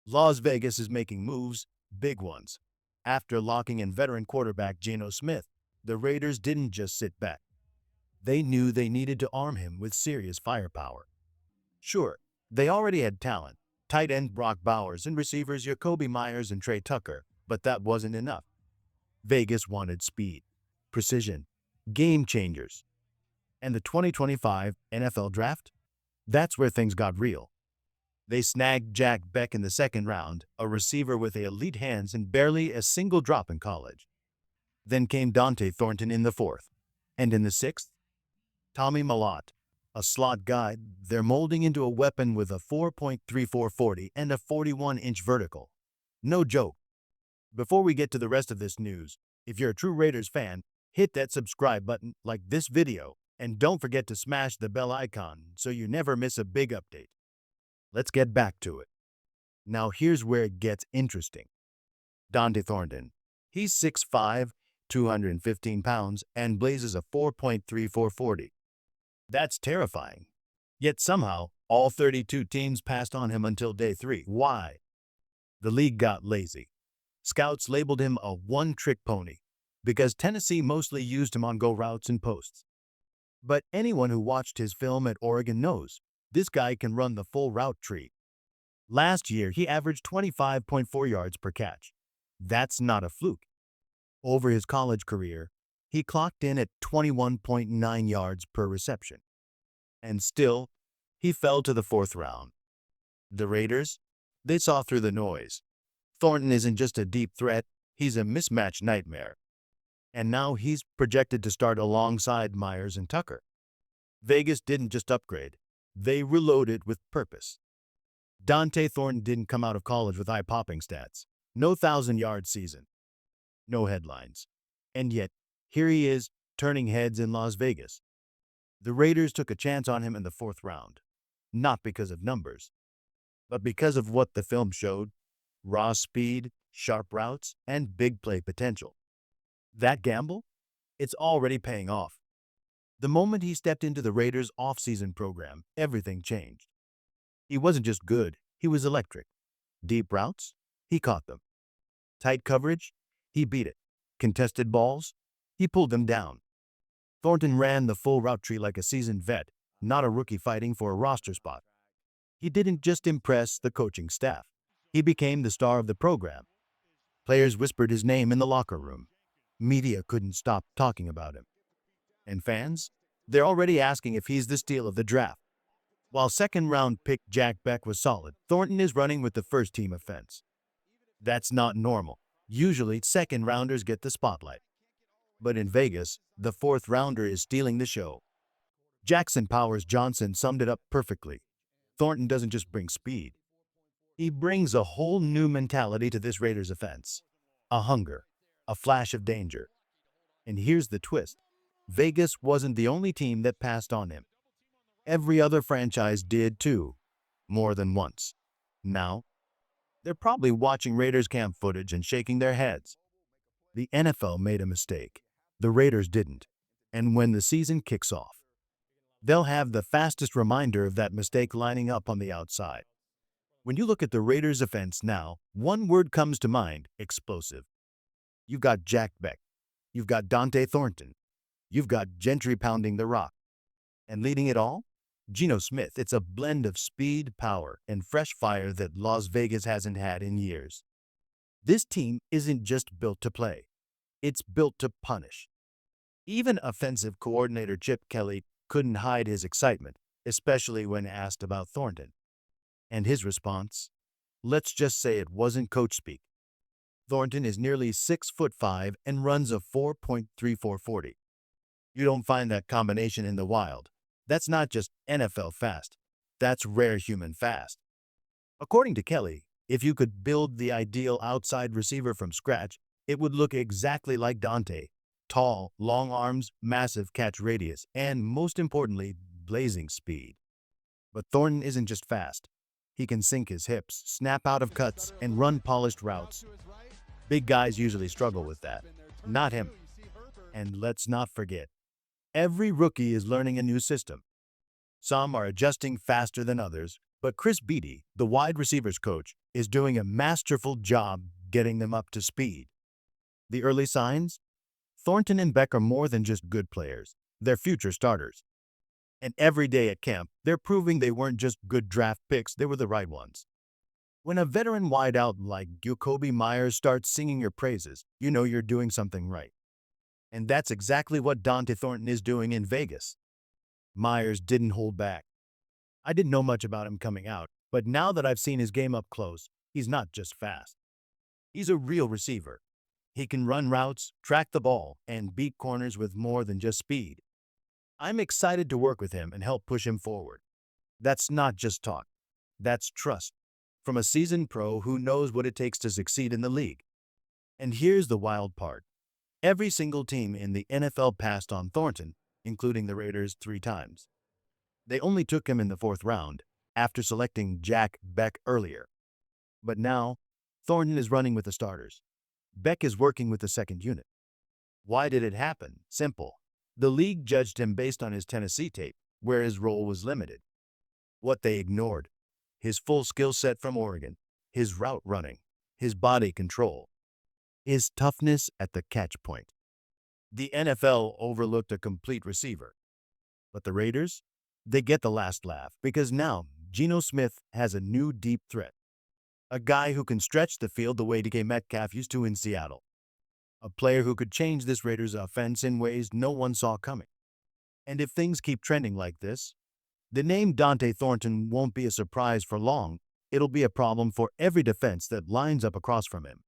Las Vegas is making moves, big ones. After locking in veteran quarterback Geno Smith, the Raiders didn't just sit back. They knew they needed to arm him with serious firepower. Sure, they already had talent, tight end Brock Bowers and receivers Jakobi Meyers and Trey Tucker, but that wasn't enough. Vegas wanted speed, precision, game changers. And the 2025 NFL Draft? That's where things got real. They snagged Jack Beck in the second round, a receiver with elite hands and barely a single drop in college. Then came Donte Thornton in the fourth. And in the sixth, Tommy Malott, a slot guy they're molding into a weapon with a 4.3440 and a 41-inch vertical. No joke. Before we get to the rest of this news, if you're a true Raiders fan, hit that subscribe button, like this video, and don't forget to smash the bell icon so you never miss a big update. Let's get back to it. Now here's where it gets interesting. Donte Thornton. He's 6'5", 215 pounds, and blazes a 4.3440. That's terrifying. Yet somehow, all 32 teams passed on him until day 3. Why? The league got lazy. Scouts labeled him a one-trick pony because Tennessee mostly used him on go routes and posts. But anyone who watched his film at Oregon knows this guy can run the full route tree. Last year, he averaged 25.4 yards per catch. That's not a fluke. Over his college career, he clocked in at 21.9 yards per reception. And still, he fell to the fourth round. The Raiders? They saw through the noise. Thornton isn't just a deep threat, he's a mismatch nightmare. And now he's projected to start alongside Meyers and Tucker. Vegas didn't just upgrade, they reloaded with purpose. Donte Thornton didn't come out of college with eye-popping stats. No 1,000-yard season. No headlines. And yet, here he is, turning heads in Las Vegas. The Raiders took a chance on him in the fourth round. Not because of numbers, but because of what the film showed: raw speed, sharp routes, and big play potential. That gamble? It's already paying off. The moment he stepped into the Raiders' off-season program, everything changed. He wasn't just good, he was electric. Deep routes? He caught them. Tight coverage? He beat it. Contested balls? He pulled them down. Thornton ran the full route tree like a seasoned vet, not a rookie fighting for a roster spot. He didn't just impress the coaching staff. He became the star of the program. Players whispered his name in the locker room. Media couldn't stop talking about him. And fans? They're already asking if he's the steal of the draft. While second-round pick Jack Beck was solid, Thornton is running with the first-team offense. That's not normal. Usually, second-rounders get the spotlight. But in Vegas, the fourth-rounder is stealing the show. Jackson Powers Johnson summed it up perfectly. Thornton doesn't just bring speed. He brings a whole new mentality to this Raiders offense. A hunger, a flash of danger. And here's the twist. Vegas wasn't the only team that passed on him. Every other franchise did too, more than once. Now, they're probably watching Raiders camp footage and shaking their heads. The NFL made a mistake. The Raiders didn't. And when the season kicks off, they'll have the fastest reminder of that mistake lining up on the outside. When you look at the Raiders' offense now, one word comes to mind: explosive. You've got Jack Beck. You've got Donte Thornton. You've got Gentry pounding the rock. And leading it all? Geno Smith. It's a blend of speed, power, and fresh fire that Las Vegas hasn't had in years. This team isn't just built to play. It's built to punish. Even offensive coordinator Chip Kelly couldn't hide his excitement, especially when asked about Thornton. And his response? Let's just say it wasn't coach speak. Thornton is nearly 6'5" and runs a 4.3440. You don't find that combination in the wild. That's not just NFL fast. That's rare human fast. According to Kelly, if you could build the ideal outside receiver from scratch, it would look exactly like Donte. Tall, long arms, massive catch radius, and most importantly, blazing speed. But Thornton isn't just fast. He can sink his hips, snap out of cuts, and run polished routes. Big guys usually struggle with that. Not him. And let's not forget, every rookie is learning a new system. Some are adjusting faster than others, But Chris Beatty, the wide receivers coach, is doing a masterful job getting them up to speed. The early signs? Thornton and Beck are more than just good players. They're future starters. And every day at camp, they're proving they weren't just good draft picks, they were the right ones. When a veteran wideout like Jakobi Meyers starts singing your praises, you know you're doing something right. And that's exactly what Donte Thornton is doing in Vegas. Meyers didn't hold back. I didn't know much about him coming out, but now that I've seen his game up close, he's not just fast. He's a real receiver. He can run routes, track the ball, and beat corners with more than just speed. I'm excited to work with him and help push him forward. That's not just talk. That's trust. From a seasoned pro who knows what it takes to succeed in the league. And here's the wild part. Every single team in the NFL passed on Thornton, including the Raiders 3 times. They only took him in the 4th round, after selecting Jack Beck earlier. But now, Thornton is running with the starters. Beck is working with the second unit. Why did it happen? Simple. The league judged him based on his Tennessee tape, where his role was limited. What they ignored: his full skill set from Oregon, his route running, his body control, his toughness at the catch point. The NFL overlooked a complete receiver. But the Raiders? They get the last laugh because now Geno Smith has a new deep threat. A guy who can stretch the field the way DK Metcalf used to in Seattle. A player who could change this Raiders offense in ways no one saw coming. And if things keep trending like this, the name Donte Thornton won't be a surprise for long. It'll be a problem for every defense that lines up across from him.